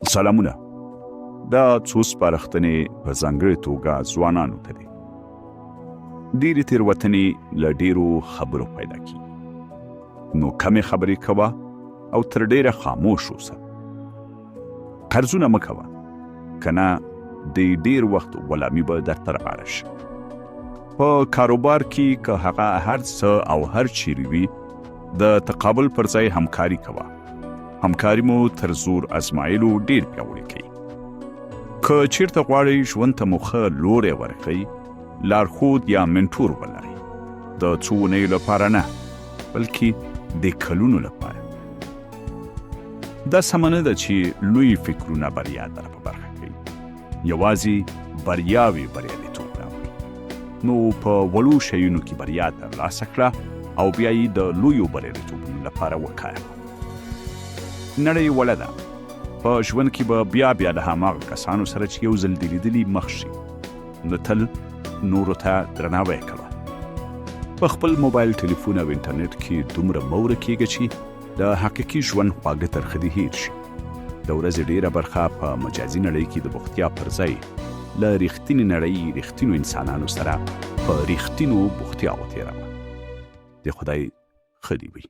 سلامونه. دا څو سپارښتنې په ځانګړې توګه ځوانانو ته دي. ډېرې تېروتنې له ډېرو خبرو پیدا کېږي. نو کمې خبرې کوه او تر ډېره خاموش اوسه. قرضونه مه کوه، که نه د ډېر وخت غلامي به درته راغاړه شي. په کاروبار کې که هغه هر څه او هر چیرې وي، د تقابل پر ځای همکاري کوه. همکاري مو تر زور ازمایلو ډېر پیاوړی کوي. که چیرته غواړئ ژوند ته مو ښه لوری ورکړئ، لارښود یا منټور ولرئ. د څو اونیو لپاره نه، بلکې د کلونو لپاره. دا سمه نه ده چې لوی فکرونه بریا در په برخه کوي. یوازې بریاوې بریالیتوب راوړي. نو په وړو شیونو کې بریا ترلاسه کړه او بیا یې د لویو بریالیتوبونو لپاره وکاروه. نړۍ وړه ده. په ژوند کې به بیا له هماغه کسانو سره چې یو ځل دې لیدلي مخ شي. نو تل نورو ته درناوی کوه. په خپل موبایل، ټلیفون او انټرنیټ کې دومره مه ورکېږه چې د حقیقي ژوند خواږه ترخه دې هېر شي. د ورځې ډېره برخه په مجازي نړۍ کې د بوختیا پر ځای له رښتینې نړۍ، رښتینو انسانانو سره په رښتینو بوختیا وتېروه. د خدای ښه دې وي.